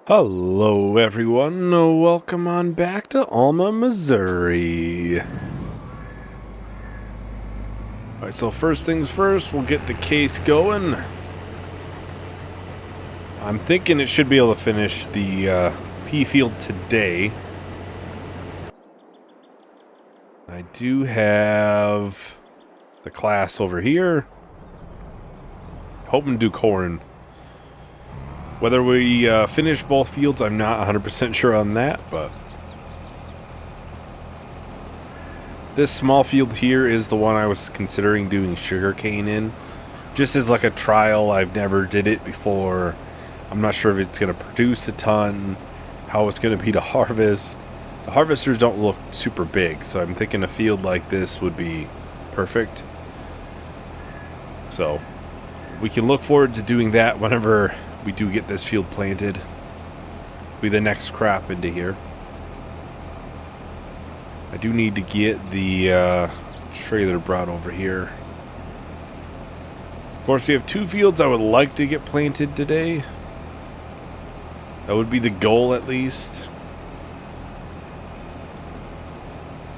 Hello everyone, welcome on back to Alma, Missouri. Alright, so first things first, we'll get the case going. I'm thinking it should be able to finish the P field today. I do have the class over here. Hoping to do corn. Whether we finish both fields, I'm not 100% sure on that, but this small field here is the one I was considering doing sugarcane in. Just as like a trial, I've never did it before. I'm not sure if it's going to produce a ton, how it's going to be to harvest. The harvesters don't look super big, so I'm thinking a field like this would be perfect. So we can look forward to doing that whenever we do get this field planted. Be the next crop into here. I do need to get the trailer brought over here. Of course, we have two fields I would like to get planted today. That would be the goal, at least.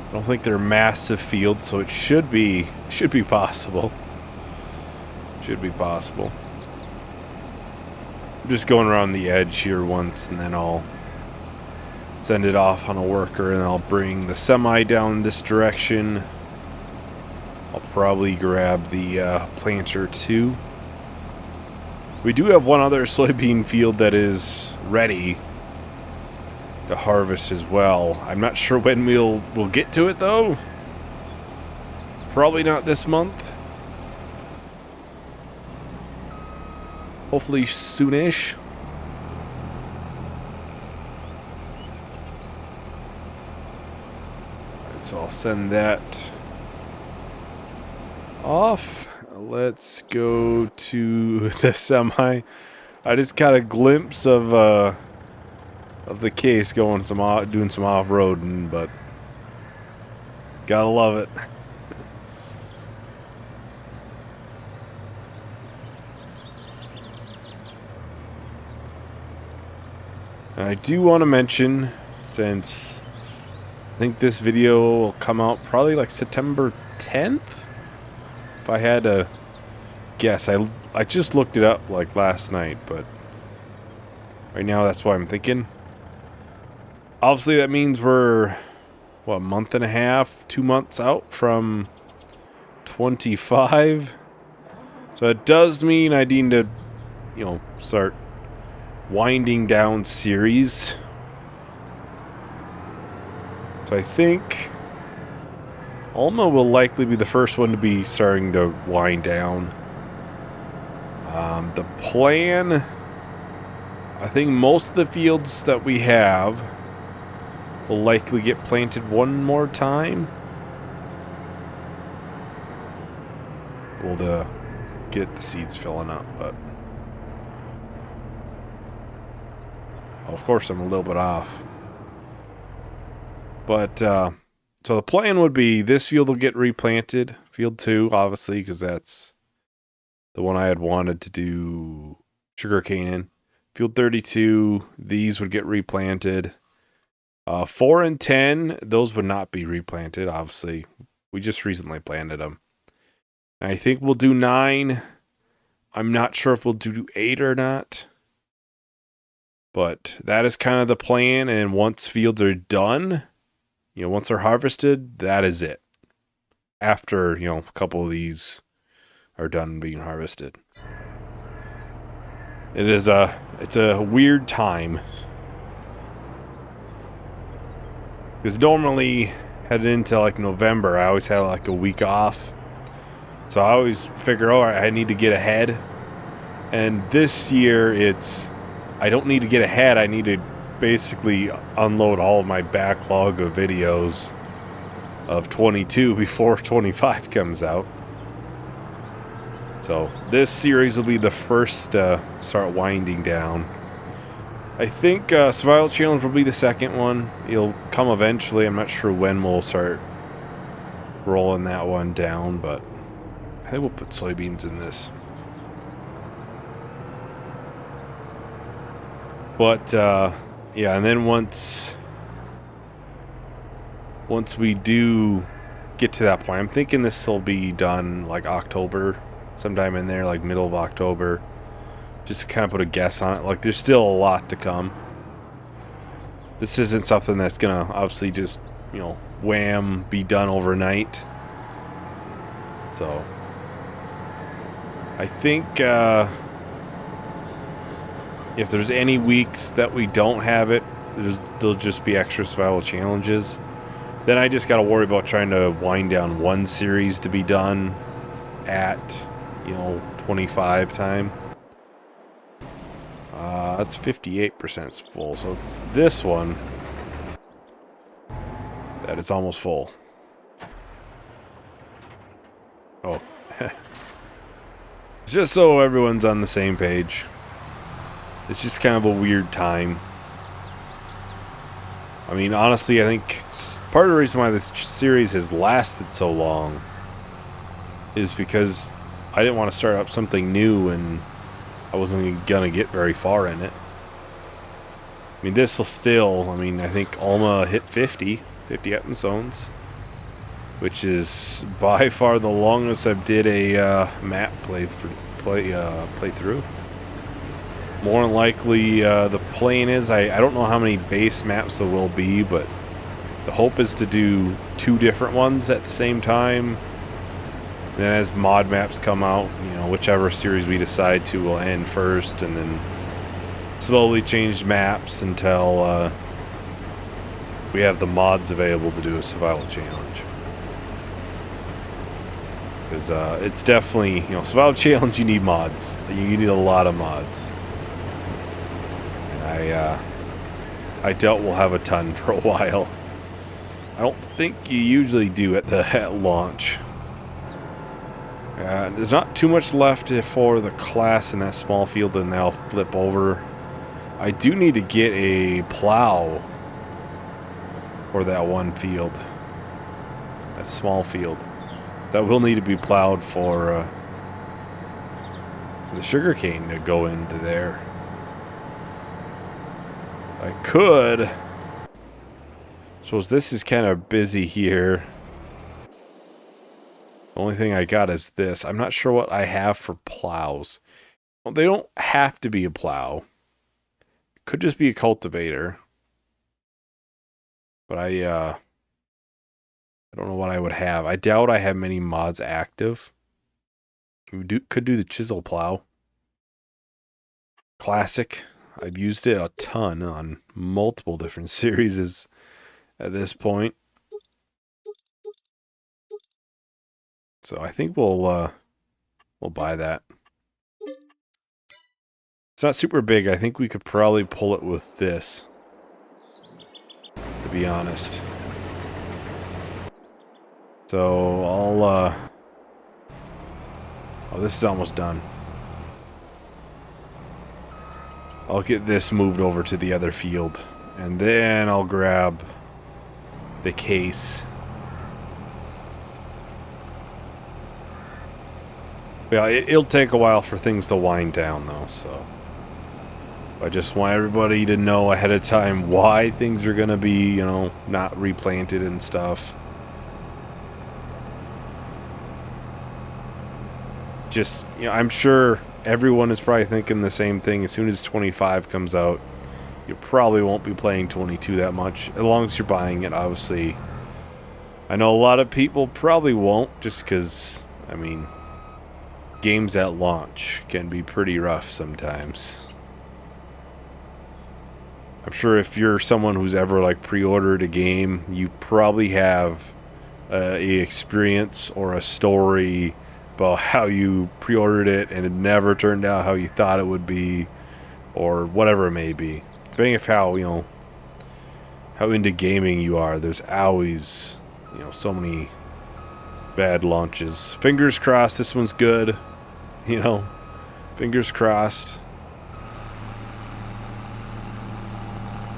I don't think they're massive fields, so it should be possible. Should be possible. I'm just going around the edge here once, and then I'll send it off on a worker, and I'll bring the semi down this direction. I'll probably grab the planter too. We do have one other soybean field that is ready to harvest as well. I'm not sure when we'll get to it though. Probably not this month. Hopefully soonish. Alright, so I'll send that off. Let's go to the semi. I just got a glimpse of the case doing some off-roading, but gotta love it. I do want to mention, since I think this video will come out probably like September 10th, if I had to guess. I just looked it up like last night, but right now that's what I'm thinking. Obviously that means we're, what, a month and a half, 2 months out from 25. So it does mean I need to, start winding down series. So I think Alma will likely be the first one to be starting to wind down. The plan, I think most of the fields that we have will likely get planted one more time. We'll get the seeds filling up, but of course I'm a little bit off. But so the plan would be this field will get replanted, field 2 obviously, because that's the one I had wanted to do sugarcane in. Field 32, these would get replanted. 4 and 10, those would not be replanted, obviously. We just recently planted them. I think we'll do 9. I'm not sure if we'll do 8 or not. But that is kind of the plan, and once fields are done, once they're harvested, that is it. After, a couple of these are done being harvested. It's a weird time. Because normally, headed into like November, I always had like a week off. So I always figure, all right, I need to get ahead. And this year, I don't need to get ahead. I need to basically unload all of my backlog of videos of 22 before 25 comes out. So this series will be the first to start winding down. I think Survival Challenge will be the second one. It'll come eventually. I'm not sure when we'll start rolling that one down, but I think we'll put soybeans in this. But yeah, and then once we do get to that point, I'm thinking this will be done like October, sometime in there, like middle of October, just to kind of put a guess on it. Like, there's still a lot to come. This isn't something that's gonna obviously just, you know, wham, be done overnight. So I think if there's any weeks that we don't have it, there'll just be extra survival challenges. Then I just got to worry about trying to wind down one series to be done at, you know, 25 time. That's 58% full, so it's this one that is almost full. Oh. Just so everyone's on the same page. It's just kind of a weird time. I mean, honestly, I think part of the reason why this series has lasted so long is because I didn't want to start up something new and I wasn't gonna get very far in it. I mean, this will still, I mean, I think Alma hit 50 episodes, which is by far the longest I've did a map playthrough. More than likely, the plan is, I don't know how many base maps there will be, but the hope is to do 2 different ones at the same time. And then as mod maps come out, you know, whichever series we decide to will end first, and then slowly change maps until we have the mods available to do a survival challenge. Because it's definitely, you know, survival challenge, you need mods. You need a lot of mods. I doubt we'll have a ton for a while. I don't think you usually do at launch. There's not too much left for the class in that small field, and they'll flip over. I do need to get a plow for that one field. That small field. That will need to be plowed for the sugarcane to go into there. I could. I suppose this is kind of busy here. The only thing I got is this. I'm not sure what I have for plows. Well, they don't have to be a plow. It could just be a cultivator. But I don't know what I would have. I doubt I have many mods active. Could do the chisel plow. Classic. I've used it a ton on multiple different series at this point. So I think we'll buy that. It's not super big. I think we could probably pull it with this, to be honest. So I'll oh, this is almost done. I'll get this moved over to the other field, and then I'll grab the case. Yeah, it'll take a while for things to wind down, though, so I just want everybody to know ahead of time why things are going to be, you know, not replanted and stuff. Just, you know, I'm sure everyone is probably thinking the same thing. As soon as 25 comes out, you probably won't be playing 22 that much, as long as you're buying it, obviously. I know a lot of people probably won't, just because, I mean, games at launch can be pretty rough sometimes. I'm sure if you're someone who's ever, like, pre-ordered a game, you probably have a experience or a story about how you pre-ordered it and it never turned out how you thought it would be, or whatever it may be. Depending on how, you know, how into gaming you are, there's always, you know, so many bad launches. Fingers crossed this one's good, you know, fingers crossed.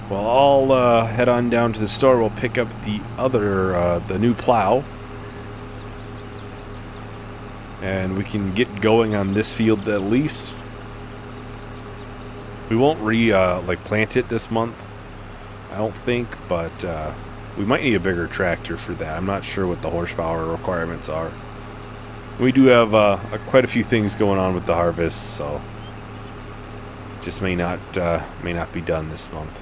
Well, I'll head on down to the store. We'll pick up the other, the new plow. And we can get going on this field at least. We won't like plant it this month, I don't think, but we might need a bigger tractor for that. I'm not sure what the horsepower requirements are. We do have quite a few things going on with the harvest, so just may not be done this month.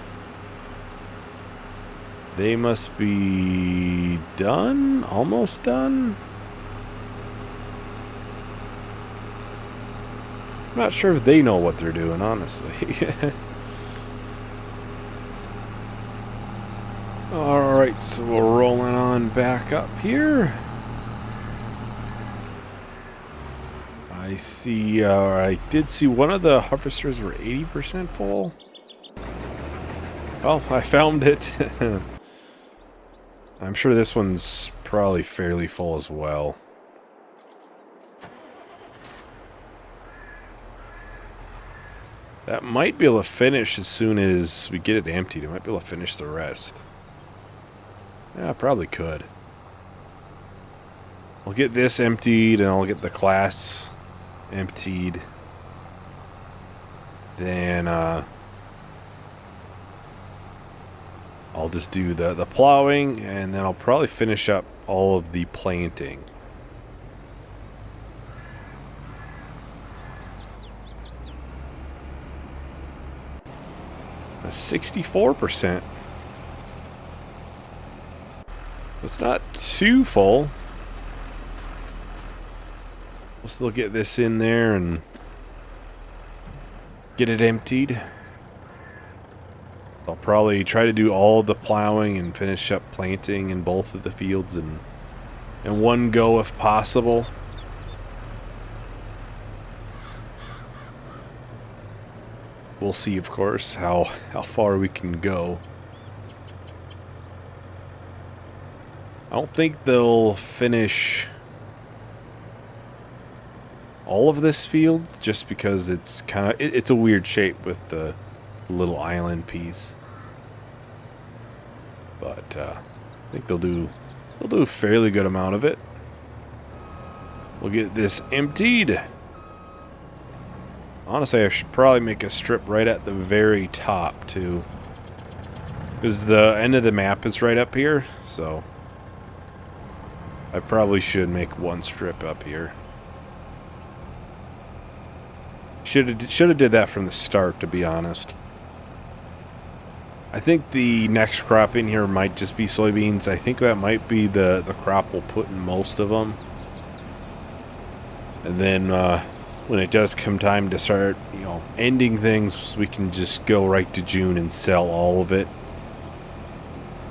They must be done, almost done. I'm not sure if they know what they're doing, honestly. Alright, so we're rolling on back up here. I see, I did see one of the harvesters were 80% full. Well, I found it. I'm sure this one's probably fairly full as well. That might be able to finish as soon as we get it emptied. It might be able to finish the rest. Yeah, probably could. I'll get this emptied and I'll get the class emptied. Then I'll just do the plowing, and then I'll probably finish up all of the planting. A 64%. It's not too full. We'll still get this in there and get it emptied. I'll probably try to do all the plowing and finish up planting in both of the fields in one go if possible. We'll see, of course, how far we can go. I don't think they'll finish all of this field just because it's kind of it's a weird shape with the little island piece. But I think they'll do a fairly good amount of it. We'll get this emptied. Honestly, I should probably make a strip right at the very top too, because the end of the map is right up here, so I probably should make one strip up here. Should have did that from the start, to be honest. I think the next crop in here might just be soybeans. I think that might be the crop we'll put in most of them. And then when it does come time to start, ending things, we can just go right to June and sell all of it,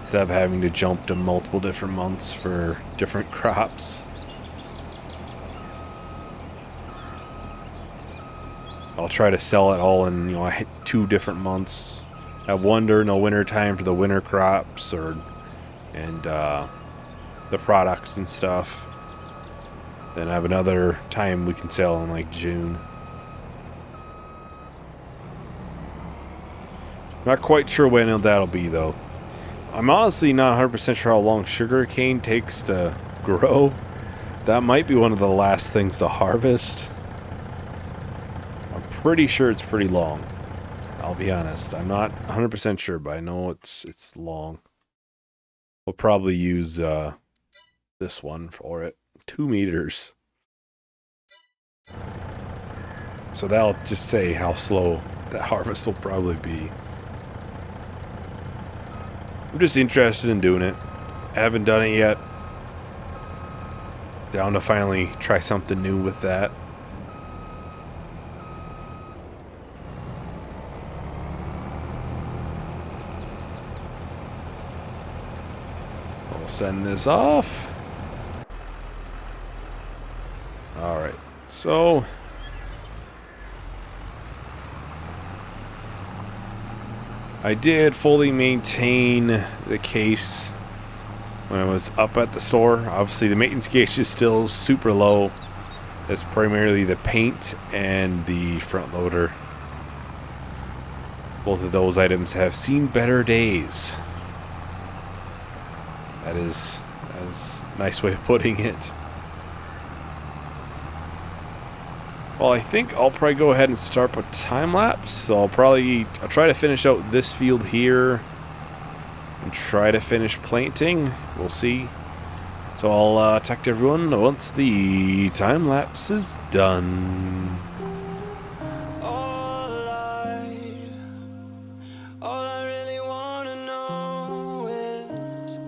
instead of having to jump to multiple different months for different crops. I'll try to sell it all in 2 different months. Have one during the winter time for the winter crops and the products and stuff. Then have another time we can sell in like June. Not quite sure when that'll be though. I'm honestly not 100% sure how long sugarcane takes to grow. That might be one of the last things to harvest. I'm pretty sure it's pretty long. I'll be honest. I'm not 100% sure, but I know it's long. We'll probably use this one for it. 2 meters. So that'll just say how slow that harvest will probably be. I'm just interested in doing it. I haven't done it yet. Down to finally try something new with that. I'll send this off. Alright, so I did fully maintain the case when I was up at the store. Obviously the maintenance gauge is still super low. It's primarily the paint and the front loader. Both of those items have seen better days. That is a nice way of putting it. Well, I think I'll probably go ahead and start a time lapse. So I'll try to finish out this field here and try to finish planting. We'll see. So I'll talk to everyone once the time lapse is done. All I really wanna know is,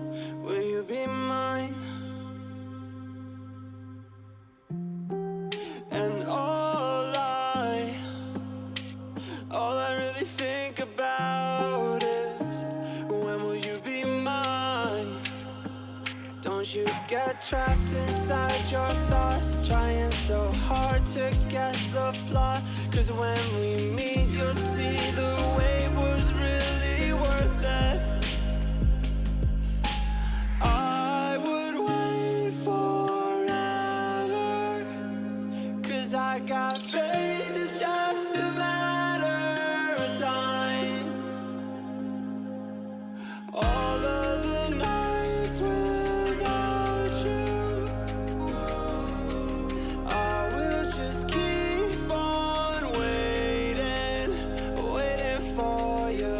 will you be mine? And all I really think about is, when will you be mine? Don't you get trapped inside your thoughts, trying so hard to guess the plot. 'Cause when we meet, you'll see the wait was really worth it. I would wait forever, 'cause I got faith, it's just a matter of time. All of the nights without you, I will just keep on waiting, waiting for you.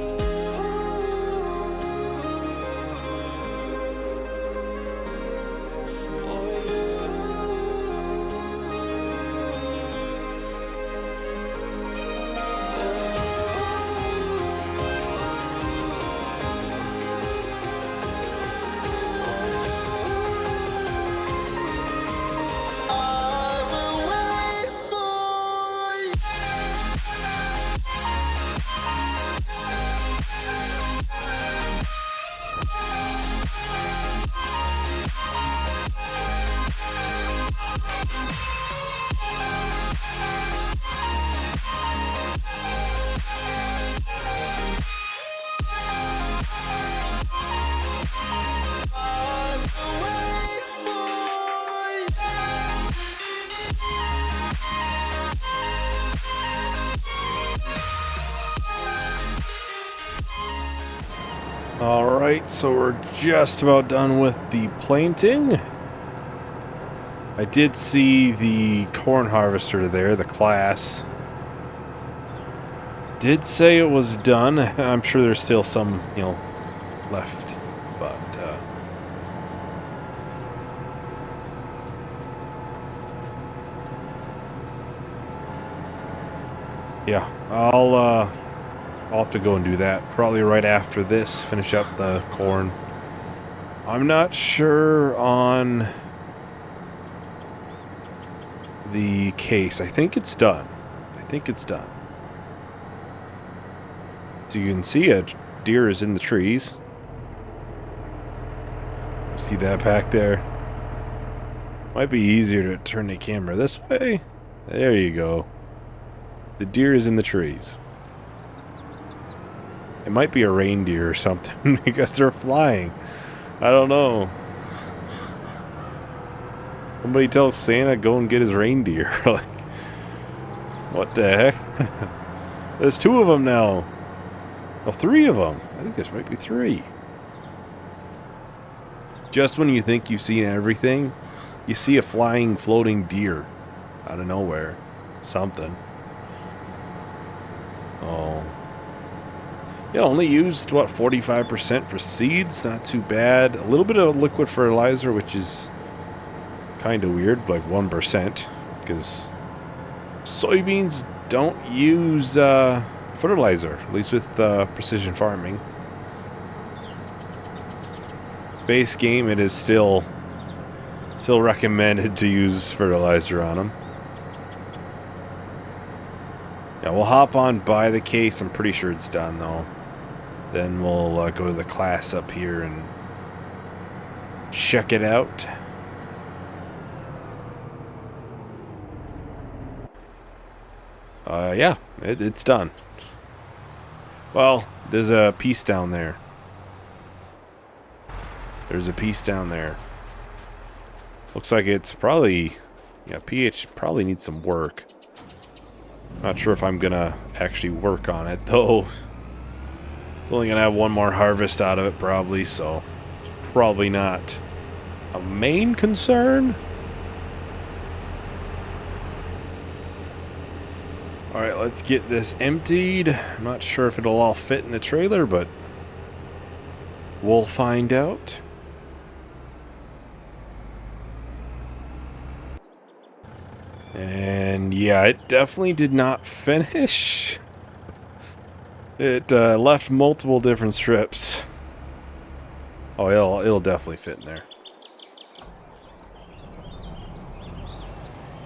Alright, so we're just about done with the planting. I did see the corn harvester there, the class. Did say it was done. I'm sure there's still some, left. But, yeah, I'll have to go and do that. Probably right after this, finish up the corn. I'm not sure on the case. I think it's done. So you can see a deer is in the trees. See that back there? Might be easier to turn the camera this way. There you go. The deer is in the trees. It might be a reindeer or something because they're flying. I don't know. Somebody tell Santa go and get his reindeer. Like, what the heck? There's 2 of them now. Well, 3 of them. I think there might be 3. Just when you think you've seen everything, you see a flying, floating deer out of nowhere. Something. Oh. Yeah, only used, 45% for seeds? Not too bad. A little bit of liquid fertilizer, which is kind of weird, like 1%. Because soybeans don't use fertilizer, at least with precision farming. Base game, it is still recommended to use fertilizer on them. Yeah, we'll hop on by the case. I'm pretty sure it's done, though. Then we'll go to the class up here and check it out. Yeah, it's done. Well, there's a piece down there. Looks like it's probably, pH probably needs some work. Not sure if I'm gonna actually work on it, though. It's only gonna have 1 more harvest out of it, probably, so it's probably not a main concern. Alright, let's get this emptied. I'm not sure if it'll all fit in the trailer, but we'll find out. And yeah, it definitely did not finish. It left multiple different strips. Oh, it'll definitely fit in there.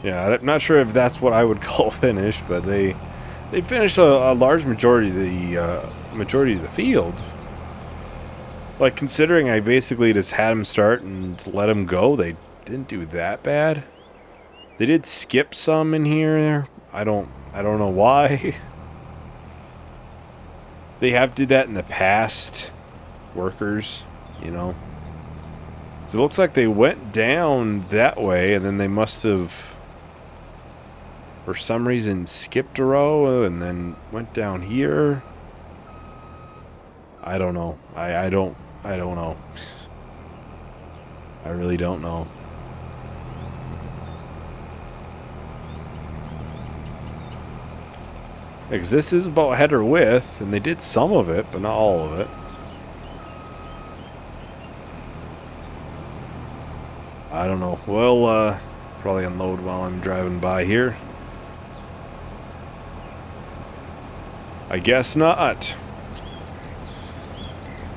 Yeah, I'm not sure if that's what I would call finish, but they finished a large majority of the field. Like, considering I basically just had them start and let them go, they didn't do that bad. They did skip some in here. I don't know why. They have did that in the past, workers, you know. So it looks like they went down that way, and then they must have, for some reason, skipped a row and then went down here. I don't know. I don't know. I really don't know. Because this is about header width, and they did some of it, but not all of it. I don't know. We'll probably unload while I'm driving by here. I guess not.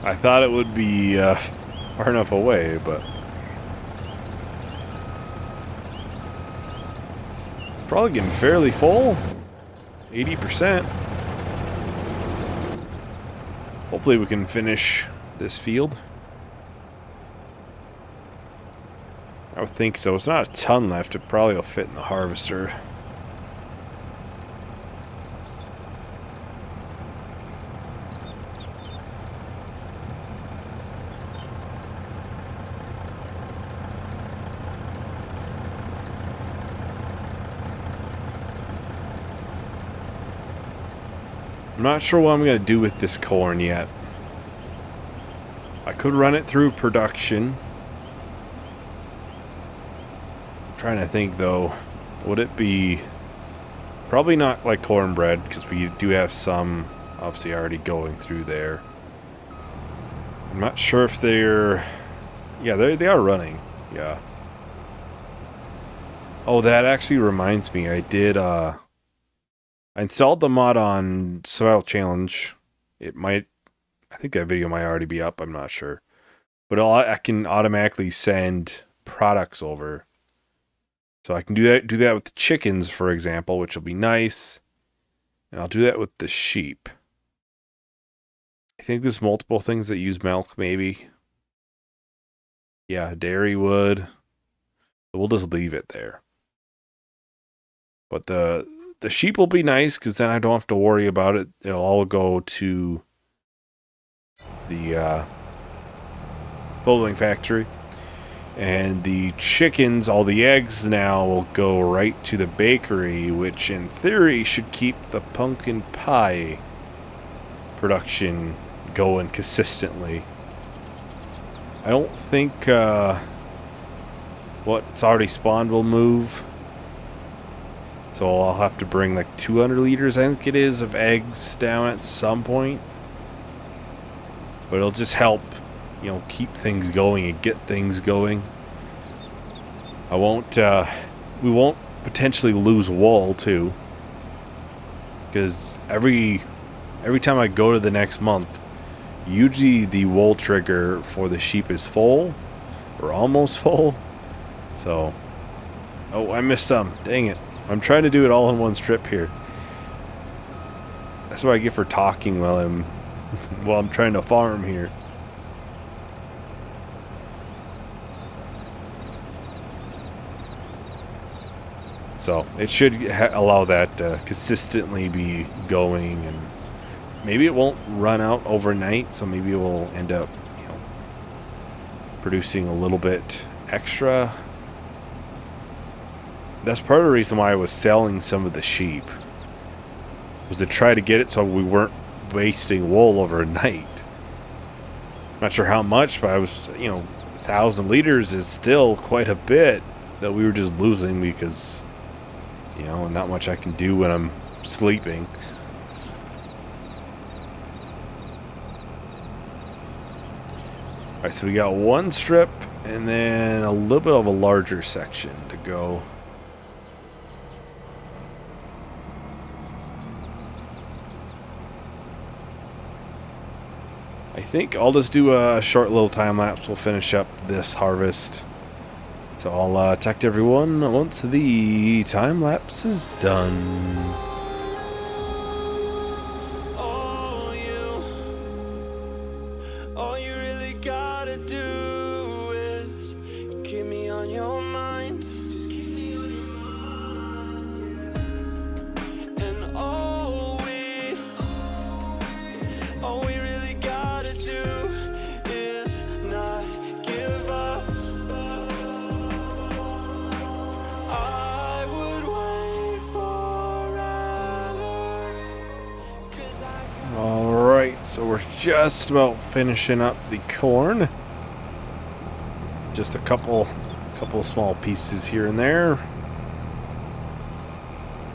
I thought it would be far enough away, but probably getting fairly full. 80%. Hopefully we can finish this field. I would think so. It's not a ton left. It probably will fit in the harvester. I'm not sure what I'm going to do with this corn yet. I could run it through production. I'm trying to think though, would it be probably not like cornbread, because we do have some obviously already going through there. I'm not sure if they're, yeah, they are running. Yeah. Oh, that actually reminds me, I did I installed the mod on Soil Challenge. It might, I think that video might already be up, I'm not sure. But I can automatically send products over. So I can do that with the chickens, for example, which will be nice. And I'll do that with the sheep. I think there's multiple things that use milk, maybe. Yeah, dairy would. So we'll just leave it there. But the sheep will be nice, because then I don't have to worry about it. It'll all go to the clothing factory. And the chickens, all the eggs now, will go right to the bakery, which in theory should keep the pumpkin pie production going consistently. I don't think what's already spawned will move. So I'll have to bring like 200 liters, I think it is, of eggs down at some point. But it'll just help, you know, keep things going and get things going. I won't, we won't potentially lose wool too. Because every time I go to the next month, usually the wool trigger for the sheep is full. Or almost full. So, oh, I missed some. Dang it. I'm trying to do it all in one strip here. That's what I get for talking while I'm trying to farm here. So it should allow that to consistently be going, and maybe it won't run out overnight. So maybe it will end up, you know, producing a little bit extra. That's part of the reason why I was selling some of the sheep, was to try to get it so we weren't wasting wool overnight. Not sure how much, but I was, you know, 1,000 liters is still quite a bit that we were just losing because, you know, not much I can do when I'm sleeping. Alright, so we got one strip and then a little bit of a larger section to go. I think I'll just do a short little time lapse. We'll finish up this harvest. So I'll talk to everyone once the time lapse is done. All you really gotta do is keep me on your mind. Just keep me on your mind, yeah. And all we really gotta do is not give up. I would wait forever, 'cause I Alright, so we're just about finishing up the corn. Just a couple small pieces here and there.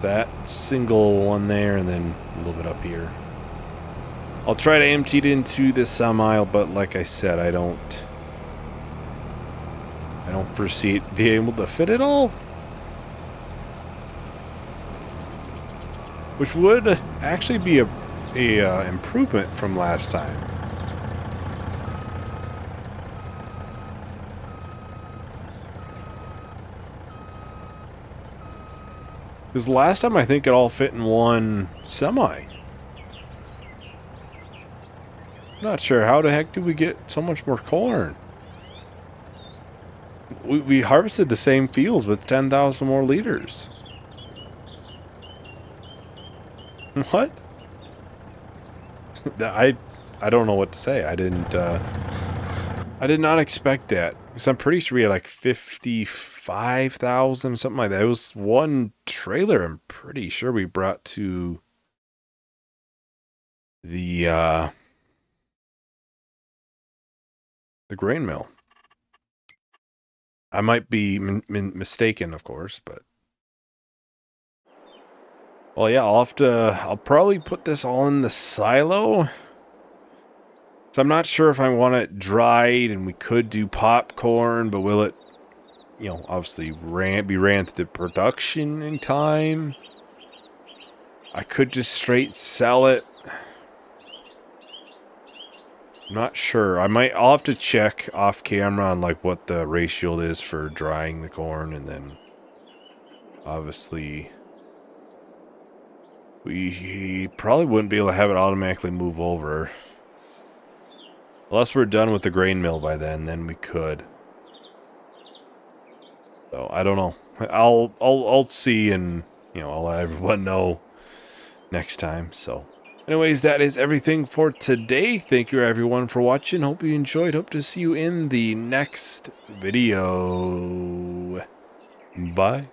That single one there, and then a little bit up here. I'll try to empty it into this semi, but like I said, I don't foresee it being able to fit it all. Which would actually be a improvement from last time. Because last time I think it all fit in one semi. Not sure how the heck did we get so much more corn. We harvested the same fields with 10,000 more liters. What? I don't know what to say. I did not expect that. Because I'm pretty sure we had like 55,000, something like that. It was one trailer, I'm pretty sure we brought to the grain mill. I might be mistaken, of course, but... Well, yeah, I'll probably put this all in the silo. So I'm not sure if I want it dried, and we could do popcorn, but will it, you know, obviously be ran through the production in time? I could just straight sell it. I'm not sure. I'll have to check off camera on like what the ratio is for drying the corn, and then obviously we probably wouldn't be able to have it automatically move over. Unless we're done with the grain mill by then we could. So I don't know. I'll see, and you know, I'll let everyone know next time. So anyways, that is everything for today. Thank you everyone for watching. Hope you enjoyed. Hope to see you in the next video. Bye.